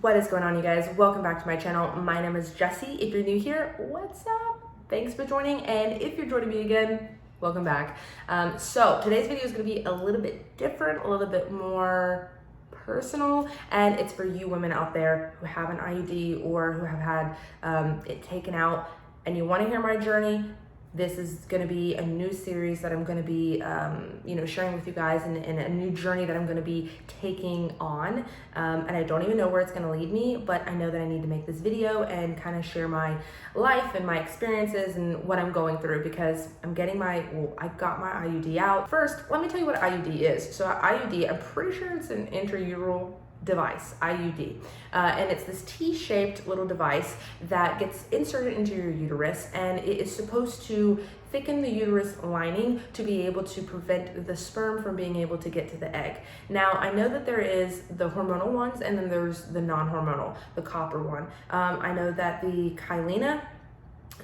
What is going on, you guys? Welcome back to my channel. My name is Jessie. If you're new here, what's up? Thanks for joining, and if you're joining me again, welcome back. So today's video is going to be a little bit different, a little bit more personal, and it's for you women out there who have an IUD or who have had it taken out and you want to hear my journey. This is going to be a new series that I'm going to be, sharing with you guys, and a new journey that I'm going to be taking on. And I don't even know where it's going to lead me, but I know that I need to make this video and kind of share my life and my experiences and what I'm going through, because I got my IUD out. First, let me tell you what IUD is. So IUD, I'm pretty sure it's an intrauterine device, IUD, and it's this T-shaped little device that gets inserted into your uterus, and it is supposed to thicken the uterus lining to be able to prevent the sperm from being able to get to the egg. Now, I know that there is the hormonal ones, and then there's the non-hormonal, the copper one. I know that the Kyleena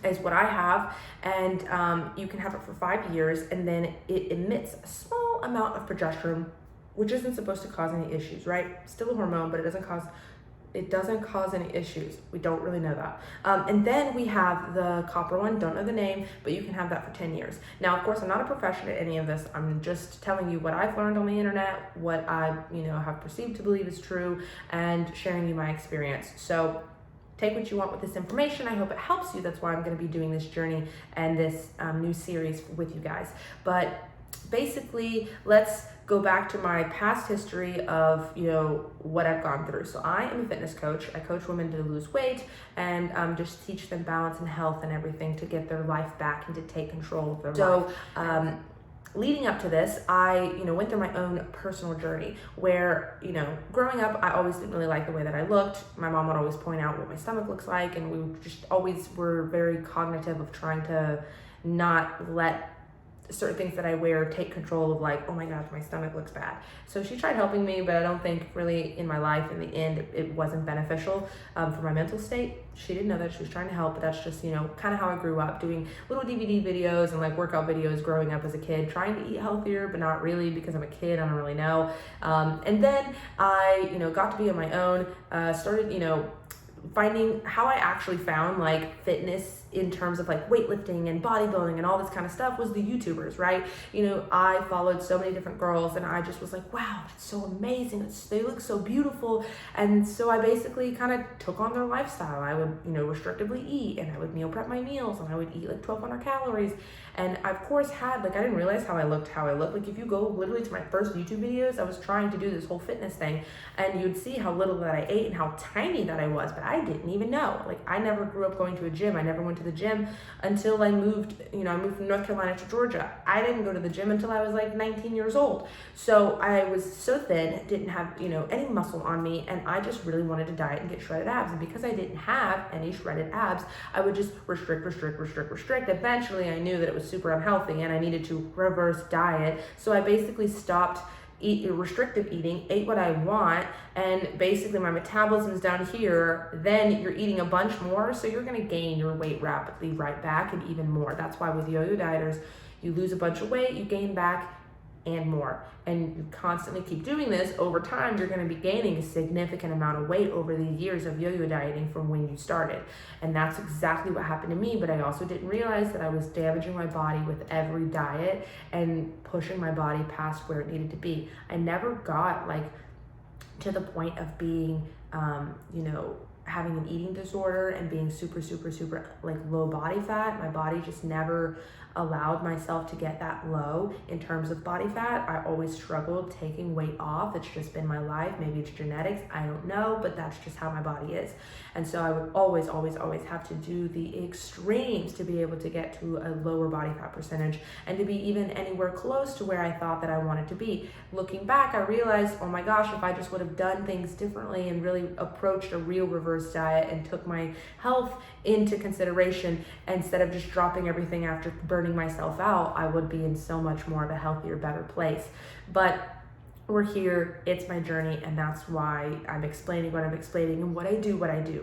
is what I have, and you can have it for 5 years, and then it emits a small amount of progesterone, which isn't supposed to cause any issues, right? Still a hormone, but it doesn't cause any issues. We don't really know that. And then we have the copper one, don't know the name, but you can have that for 10 years. Now, of course, I'm not a professional at any of this. I'm just telling you what I've learned on the internet, what I, have perceived to believe is true, and sharing you my experience. So take what you want with this information. I hope it helps you. That's why I'm going to be doing this journey and this new series with you guys. But basically, let's go back to my past history of what I've gone through. So I am a fitness coach. I coach women to lose weight and just teach them balance and health and everything to get their life back and to take control of their life. So leading up to this, I went through my own personal journey where, growing up, I always didn't really like the way that I looked. My mom would always point out what my stomach looks like, and we just always were very cognitive of trying to not let certain things that I wear take control of, like, oh my God, my stomach looks bad. So she tried helping me, but I don't think really in my life, in the end, it wasn't beneficial for my mental state. She didn't know that she was trying to help, but that's just, kind of how I grew up, doing little DVD videos and like workout videos growing up as a kid, trying to eat healthier, but not really, because I'm a kid, I don't really know. And then I, got to be on my own, started, finding how I actually found like fitness in terms of like weightlifting and bodybuilding and all this kind of stuff was the YouTubers, right? I followed so many different girls, and I just was like, wow, that's so amazing. They look so beautiful. And so I basically kind of took on their lifestyle. I would, restrictively eat, and I would meal prep my meals, and I would eat like 1,200 calories. And I, of course, had, like, I didn't realize how I looked. Like, if you go literally to my first YouTube videos, I was trying to do this whole fitness thing, and you'd see how little that I ate and how tiny that I was, but I didn't even know. Like, I never grew up going to a gym. I never went to the gym until I moved, I moved from North Carolina to Georgia. I didn't go to the gym until I was like 19 years old. So I was so thin, didn't have, any muscle on me, and I just really wanted to diet and get shredded abs. And because I didn't have any shredded abs, I would just restrict. Eventually, I knew that it was super unhealthy and I needed to reverse diet. So I basically stopped restrictive eating, ate what I want, and basically my metabolism is down here. Then you're eating a bunch more, so you're going to gain your weight rapidly right back, and even more. That's why with yo-yo dieters, you lose a bunch of weight, you gain back and more, and you constantly keep doing this. Over time, you're going to be gaining a significant amount of weight over the years of yo-yo dieting from when you started. And that's exactly what happened to me, but I also didn't realize that I was damaging my body with every diet and pushing my body past where it needed to be. I never got like to the point of being having an eating disorder and being super like low body fat. My body just never allowed myself to get that low in terms of body fat. I always struggled taking weight off. It's just been my life. Maybe it's genetics, I don't know, but that's just how my body is. And so I would always have to do the extremes to be able to get to a lower body fat percentage and to be even anywhere close to where I thought that I wanted to be. Looking back, I realized, oh my gosh, if I just would have done things differently and really approached a real reverse diet and took my health into consideration instead of just dropping everything after burning myself out, I would be in so much more of a healthier, better place. But we're here, it's my journey, and that's why I'm explaining what I'm explaining and what I do,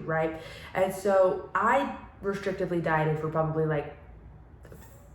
right? And so I restrictively dieted for probably like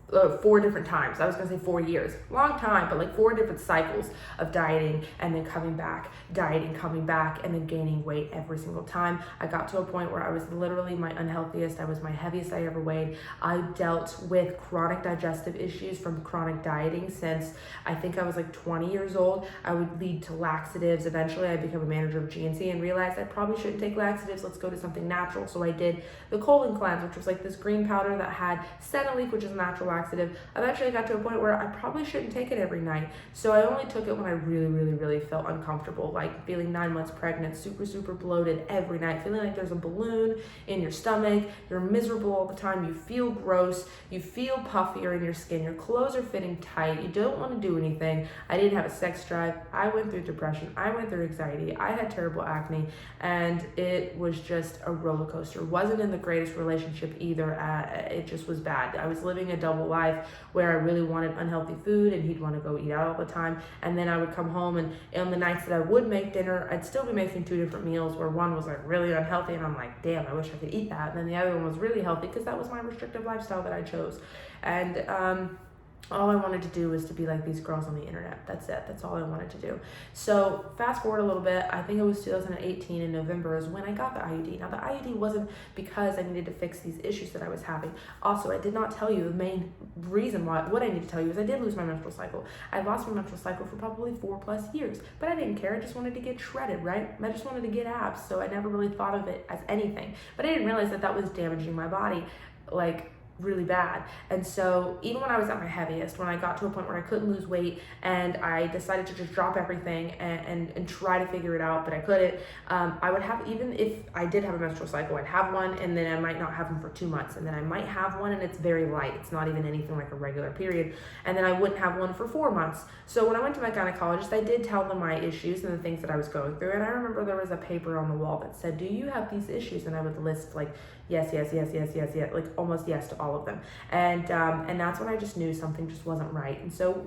4 different times. I was gonna say 4 years, long time, but like 4 different cycles of dieting and then coming back, dieting, coming back, and then gaining weight every single time. I got to a point where I was literally my unhealthiest. I was my heaviest I ever weighed. I dealt with chronic digestive issues from chronic dieting since I think I was like 20 years old. I would lead to laxatives. Eventually I became a manager of GNC and realized I probably shouldn't take laxatives. Let's go to something natural. So I did the colon cleanse, which was like this green powder that had senna, which is a natural laxative. Eventually I got to a point where I probably shouldn't take it every night. So I only took it when I really felt uncomfortable, like feeling 9 months pregnant, super bloated every night, feeling like there's a balloon in your stomach, you're miserable all the time, you feel gross, you feel puffier in your skin, your clothes are fitting tight, you don't want to do anything. I didn't have a sex drive. I went through depression. I went through anxiety. I had terrible acne, and it was just a roller coaster. Wasn't in the greatest relationship either. It just was bad. I was living a double life where I really wanted unhealthy food and he'd want to go eat out all the time. And then I would come home, and on the nights that I would make dinner, I'd still be making 2 different meals where one was like really unhealthy and I'm like, damn, I wish I could eat that. And then the other one was really healthy because that was my restrictive lifestyle that I chose. And all I wanted to do was to be like these girls on the internet. That's it. That's all I wanted to do. So fast forward a little bit, I think it was 2018 in November is when I got the IUD. Now the IUD wasn't because I needed to fix these issues that I was having. Also, I did not tell you the main reason why. What I need to tell you is I did lose my menstrual cycle. I lost my menstrual cycle for probably 4+ years, but I didn't care. I just wanted to get shredded, right? I just wanted to get abs. So I never really thought of it as anything, but I didn't realize that that was damaging my body, like really bad. And so even when I was at my heaviest, when I got to a point where I couldn't lose weight and I decided to just drop everything and try to figure it out, but I couldn't, I would have, even if I did have a menstrual cycle, I'd have one and then I might not have them for 2 months, and then I might have one and it's very light. It's not even anything like a regular period. And then I wouldn't have one for 4 months. So when I went to my gynecologist, I did tell them my issues and the things that I was going through. And I remember there was a paper on the wall that said, do you have these issues? And I would list like, yes, like almost yes to all of them. And that's when I just knew something just wasn't right. And so,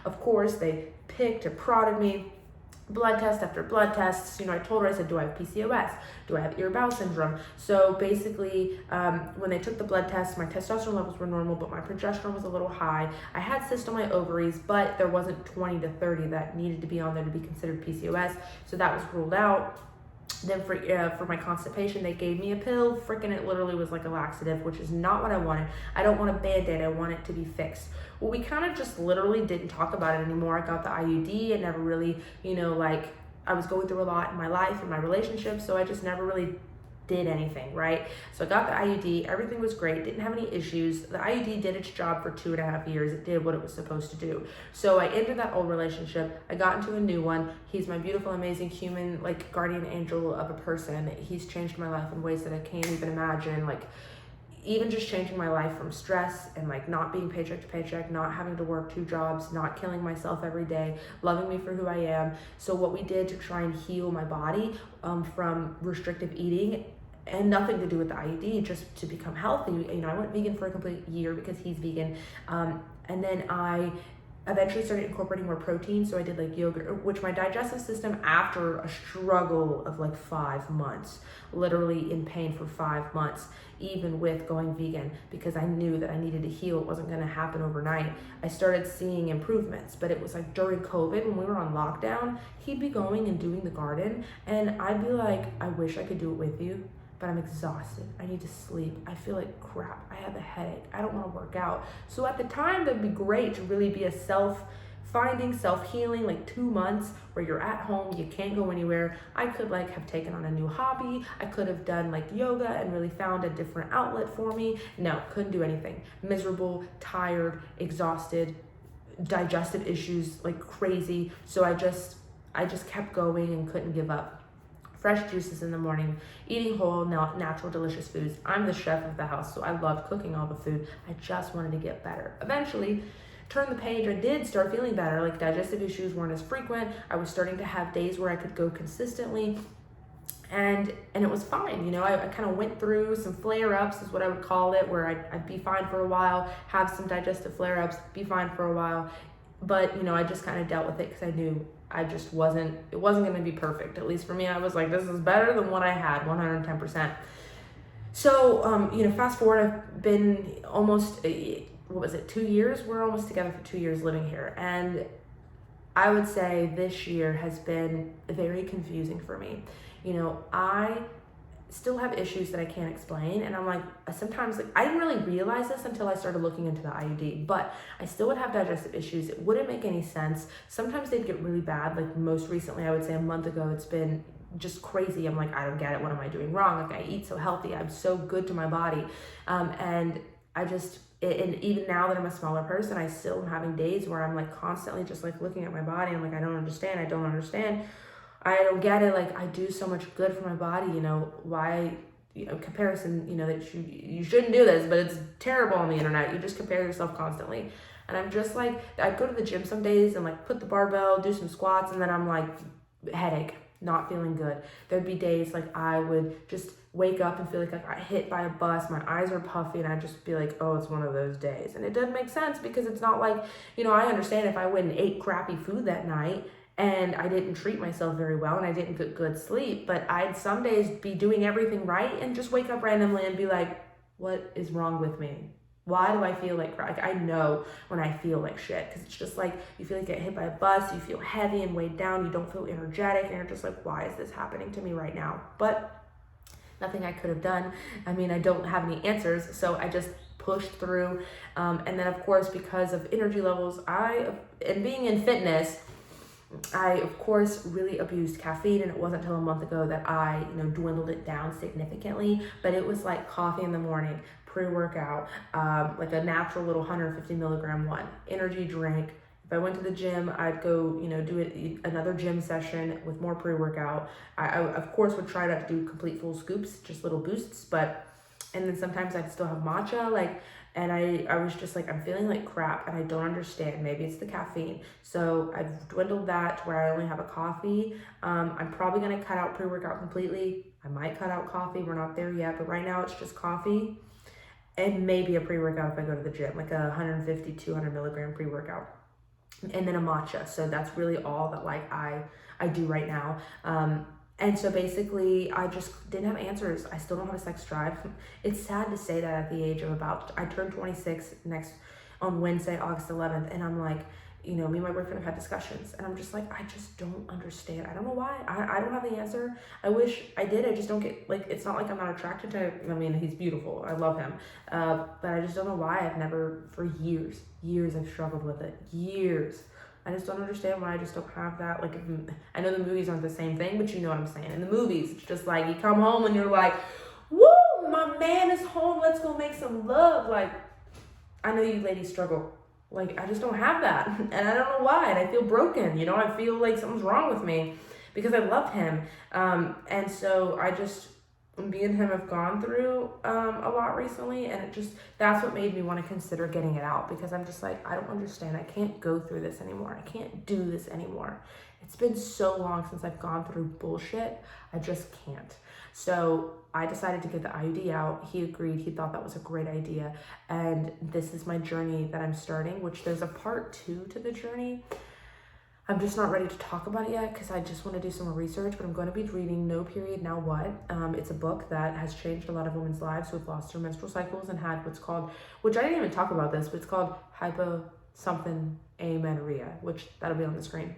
of course, they picked or prodded me, blood test after blood tests. You know, I told her, I said, do I have PCOS? Do I have irritable bowel syndrome? So basically, when they took the blood test, my testosterone levels were normal, but my progesterone was a little high. I had cysts on my ovaries, but there wasn't 20 to 30 that needed to be on there to be considered PCOS. So that was ruled out. Then for my constipation, they gave me a pill. Freaking, it literally was like a laxative, which is not what I wanted. I don't want a Band-Aid. I want it to be fixed. Well, we kind of just literally didn't talk about it anymore. I got the IUD and never really, you know, like I was going through a lot in my life and my relationship, so I just never really did anything, right? So I got the IUD, everything was great, didn't have any issues. The IUD did its job for 2.5 years. It did what it was supposed to do. So I ended that old relationship. I got into a new one. He's my beautiful, amazing human, like guardian angel of a person. He's changed my life in ways that I can't even imagine. Like even just changing my life from stress and like not being paycheck to paycheck, not having to work 2 jobs, not killing myself every day, loving me for who I am. So what we did to try and heal my body from restrictive eating, and nothing to do with the IUD, just to become healthy. You know, I went vegan for a complete year because he's vegan. And then I eventually started incorporating more protein. So I did like yogurt, which my digestive system, after a struggle of like 5 months, literally in pain for 5 months, even with going vegan, because I knew that I needed to heal. It wasn't going to happen overnight. I started seeing improvements, but it was like during COVID when we were on lockdown, he'd be going and doing the garden and I'd be like, I wish I could do it with you, but I'm exhausted. I need to sleep. I feel like crap. I have a headache. I don't want to work out. So at the time, that'd be great to really be a self-finding, self-healing, like 2 months where you're at home, you can't go anywhere. I could like have taken on a new hobby. I could have done like yoga and really found a different outlet for me. No, couldn't do anything. Miserable, tired, exhausted, digestive issues like crazy. So I just kept going and couldn't give up. Fresh juices in the morning, eating whole, natural, delicious foods. I'm the chef of the house, so I loved cooking all the food. I just wanted to get better. Eventually, turned the page, I did start feeling better. Like digestive issues weren't as frequent. I was starting to have days where I could go consistently, and it was fine. You know, I kind of went through some flare-ups is what I would call it, where I'd be fine for a while, have some digestive flare-ups, be fine for a while. But, you know, I just kind of dealt with it because I knew it wasn't going to be perfect. At least for me, I was like, this is better than what I had, 110%. So, you know, fast forward, I've been almost what was it, 2 years? We're almost together for 2 years living here. And I would say this year has been very confusing for me. You know, I still have issues that I can't explain, and I'm like, sometimes, like, I didn't really realize this until I started looking into the IUD, but I still would have digestive issues. It wouldn't make any sense. Sometimes they'd get really bad. Like, most recently, I would say a month ago, it's been just crazy. I'm like, I don't get it. What am I doing wrong? Like, I eat so healthy. I'm so good to my body. And I just, and even now that I'm a smaller person, I still am having days where I'm like constantly just like looking at my body. I'm like, I don't understand. I don't get it. Like, I do so much good for my body, you know, why, you know, comparison, you know, that you shouldn't do this, but it's terrible on the internet. You just compare yourself constantly. And I'm just like, I go to the gym some days and like put the barbell, do some squats, and then I'm like, headache, not feeling good. There'd be days like I would just wake up and feel like I got hit by a bus, my eyes are puffy, and I'd just be like, oh, it's one of those days. And it doesn't make sense, because it's not like, you know, I understand if I went and ate crappy food that night and I didn't treat myself very well and I didn't get good sleep, but I'd some days be doing everything right and just wake up randomly and be like, what is wrong with me? Why do I feel like crap? Like, I know when I feel like shit, because it's just like, you feel like you get hit by a bus, you feel heavy and weighed down, you don't feel energetic, and you're just like, why is this happening to me right now? But nothing I could have done. I mean, I don't have any answers, so I just pushed through. And then, of course, because of energy levels, and being in fitness, I, of course, really abused caffeine, and it wasn't until a month ago that I, you know, dwindled it down significantly. But it was like coffee in the morning, pre-workout, like a natural little 150 milligram one, energy drink. If I went to the gym, I'd go, you know, do another gym session with more pre-workout. I, of course, would try not to do complete full scoops, just little boosts, and then sometimes I'd still have matcha, like, and I was just like, I'm feeling like crap and I don't understand. Maybe it's the caffeine. So I've dwindled that to where I only have a coffee. I'm probably going to cut out pre-workout completely. I might cut out coffee. We're not there yet, but right now it's just coffee and maybe a pre-workout if I go to the gym, like a 150, 200 milligram pre-workout, and then a matcha. So that's really all that like I do right now. And so basically, I just didn't have answers. I still don't have a sex drive. It's sad to say that at the age of I turned 26 on Wednesday, August 11th. And I'm like, you know, me and my boyfriend have had discussions. And I'm just like, I just don't understand. I don't know why. I don't have the answer. I wish I did. I just don't get, like, it's not like I'm not attracted to him. I mean, he's beautiful. I love him. But I just don't know why. I've never, for years, I've struggled with it. Years. I just don't understand why I just don't have that. Like, I know the movies aren't the same thing, but you know what I'm saying. In the movies, it's just like, you come home and you're like, woo, my man is home. Let's go make some love. Like, I know you ladies struggle. Like, I just don't have that. And I don't know why. And I feel broken. You know, I feel like something's wrong with me because I love him. And so me and him have gone through a lot recently, and that's what made me want to consider getting it out, because I'm just like, I don't understand. I can't go through this anymore. I can't do this anymore. It's been so long since I've gone through bullshit. I just can't. So I decided to get the IUD out. He agreed. He thought that was a great idea. And this is my journey that I'm starting, which there's a part 2 to the journey. I'm just not ready to talk about it yet because I just want to do some more research, but I'm going to be reading No Period, Now What? It's a book that has changed a lot of women's lives who have lost their menstrual cycles and had what's called, which I didn't even talk about this, but it's called hypo something amenorrhea, which that'll be on the screen.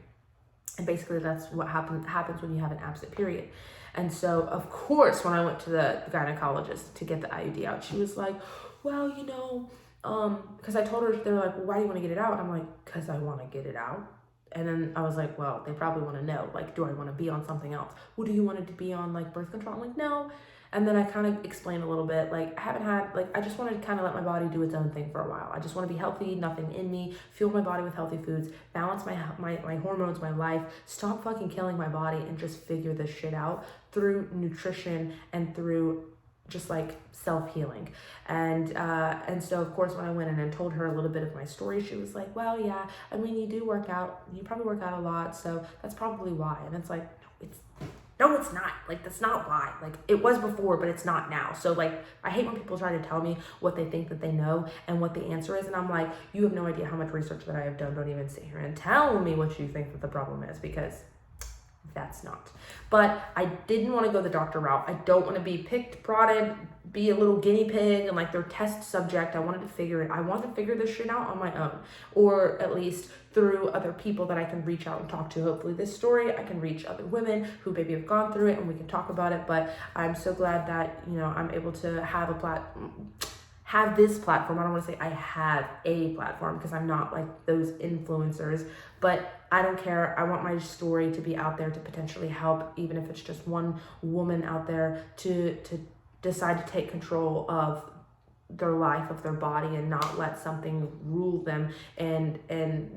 And basically that's what happens when you have an absent period. And so, of course, when I went to the gynecologist to get the IUD out, she was like, well, you know, because I told her, they were like, well, why do you want to get it out? And I'm like, because I want to get it out. And then I was like, well, they probably want to know, like, do I want to be on something else? Well, do you want it to be on, like, birth control? I'm like, no. And then I kind of explained a little bit, like, I just wanted to kind of let my body do its own thing for a while. I just want to be healthy, nothing in me, fuel my body with healthy foods, balance my hormones, my life, stop fucking killing my body, and just figure this shit out through nutrition and through just like self-healing. And so of course when I went in and told her a little bit of my story, she was like, well, yeah, I mean, you probably work out a lot, so that's probably why. And it's like, no, it's not. Like, that's not why. Like, it was before, but it's not now. So like, I hate when people try to tell me what they think that they know and what the answer is, and I'm like, you have no idea how much research that I have done. Don't even sit here and tell me what you think that the problem is, because that's not. But I didn't want to go the doctor route. I don't want to be picked, prodded, be a little guinea pig and like their test subject. I wanted to figure this shit out on my own, or at least through other people that I can reach out and talk to. Hopefully this story, I can reach other women who maybe have gone through it and we can talk about it. But I'm so glad that, you know, I'm able to have this platform. I don't want to say I have a platform because I'm not like those influencers, but I don't care. I want my story to be out there to potentially help, even if it's just one woman out there to decide to take control of their life, of their body, and not let something rule them, and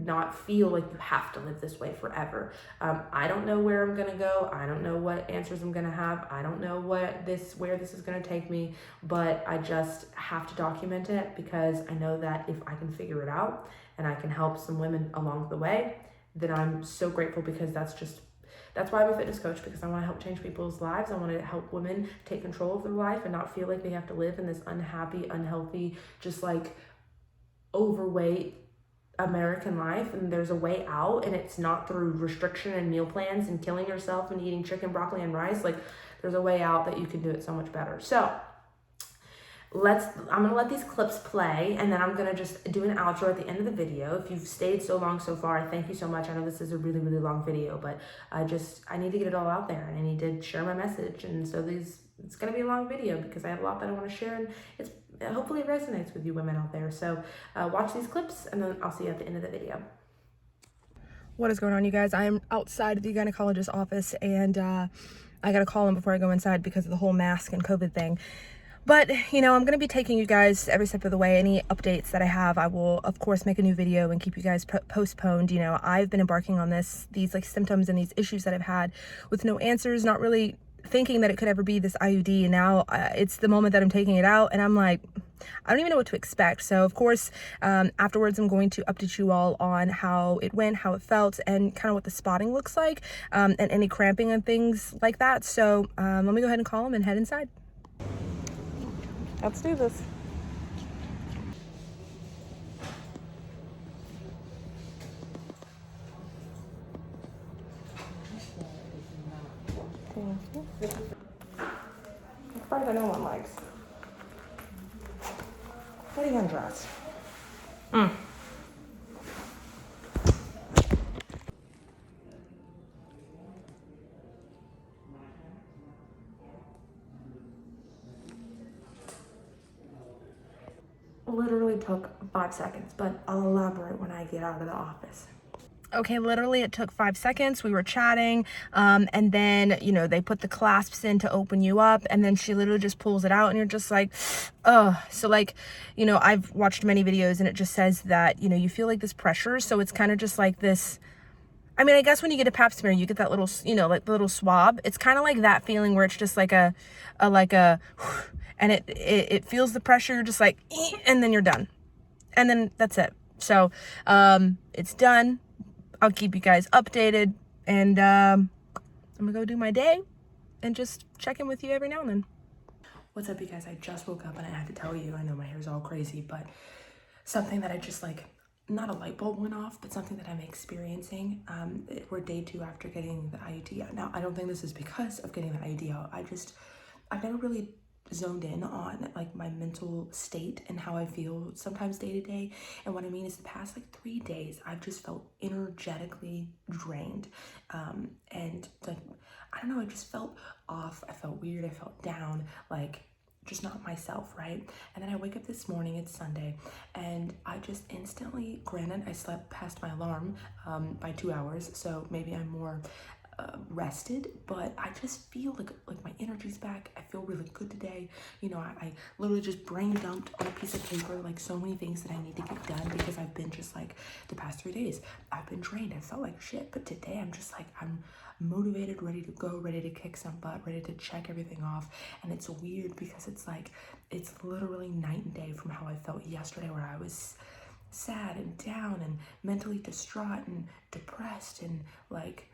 not feel like you have to live this way forever. I don't know where I'm gonna go. I don't know what answers I'm gonna have. I don't know where this is gonna take me, but I just have to document it because I know that if I can figure it out and I can help some women along the way, then I'm so grateful, because that's why I'm a fitness coach, because I want to help change people's lives. I want to help women take control of their life and not feel like they have to live in this unhappy, unhealthy, just like overweight American life. And there's a way out, and it's not through restriction and meal plans and killing yourself and eating chicken, broccoli, and rice. Like, there's a way out that you can do it so much better. So I'm gonna let these clips play, and then I'm gonna just do an outro at the end of the video. If you've stayed so long so far, I thank you so much. I know this is a really, really long video, but I need to get it all out there, and I need to share my message. And so it's gonna be a long video because I have a lot that I want to share, and hopefully it resonates with you women out there. So watch these clips, and then I'll see you at the end of the video. What is going on, you guys? I am outside of the gynecologist's office, and I gotta call him before I go inside because of the whole mask and COVID thing. But, you know, I'm going to be taking you guys every step of the way. Any updates that I have, I will, of course, make a new video and keep you guys postponed. You know, I've been embarking on these like symptoms and these issues that I've had with no answers, not really thinking that it could ever be this IUD. And now it's the moment that I'm taking it out, and I'm like, I don't even know what to expect. So, of course, afterwards, I'm going to update you all on how it went, how it felt, and kind of what the spotting looks like, and any cramping and things like that. So let me go ahead and call him and head inside. Let's do this. Thank you. As far as no one likes. How do you undress? Literally took 5 seconds, but I'll elaborate when I get out of the office. Okay, literally it took 5 seconds. We were chatting, and then, you know, they put the clasps in to open you up, and then she literally just pulls it out, and you're just like, ugh. So, like, you know, I've watched many videos, and it just says that, you know, you feel like this pressure, so it's kind of just like this. I mean, I guess when you get a pap smear, you get that little, you know, like the little swab. It's kind of like that feeling where it's just like a and it feels the pressure. You're just like, and then you're done, and then that's it. So it's done. I'll keep you guys updated, and I'm gonna go do my day and just check in with you every now and then. What's up, you guys? I just woke up and I had to tell you, I know my hair's all crazy, but something that I just like, not a light bulb went off, but something that I'm experiencing. We're day 2 after getting the IUD out. Now, I don't think this is because of getting the IUD out. I've never really zoned in on like my mental state and how I feel sometimes day to day. And what I mean is the past like 3 days, I've just felt energetically drained. And like, I don't know, I just felt off. I felt weird. I felt down, like just not myself, right? And then I wake up this morning, it's Sunday, and I just instantly, granted, I slept past my alarm by 2 hours, so maybe I'm more rested, but I just feel like my energy's back. I feel really good today. You know, I literally just brain dumped on a piece of paper like so many things that I need to get done, because I've been just like, the past 3 days I've been drained. I felt like shit, but today I'm just like, I'm motivated, ready to go, ready to kick some butt, ready to check everything off. And it's weird because it's like, it's literally night and day from how I felt yesterday, where I was sad and down and mentally distraught and depressed and like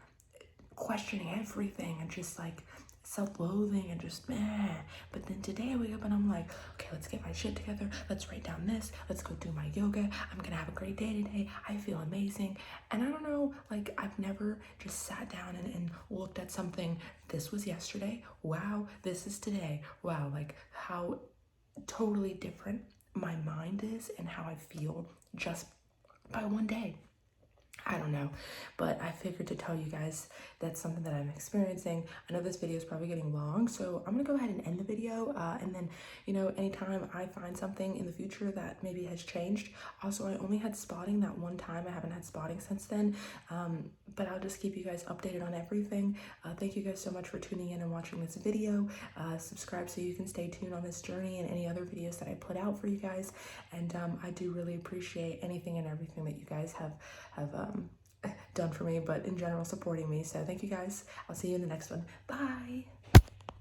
questioning everything and just like self-loathing and just meh. But then today I wake up and I'm like, okay, let's get my shit together. Let's write down this. Let's go do my yoga. I'm gonna have a great day today. I feel amazing. And I don't know, like I've never just sat down and looked at something. This was yesterday. Wow, this is today. Wow, like how totally different my mind is and how I feel just by one day. I don't know, but I figured to tell you guys that's something that I'm experiencing. I know this video is probably getting long, so I'm gonna go ahead and end the video, and then, you know, anytime I find something in the future that maybe has changed. Also, I only had spotting that one time. I haven't had spotting since then, but I'll just keep you guys updated on everything. Thank you guys so much for tuning in and watching this video. Subscribe so you can stay tuned on this journey and any other videos that I put out for you guys. And I do really appreciate anything and everything that you guys have done for me, but in general supporting me. So thank you guys. I'll see you in the next one. Bye.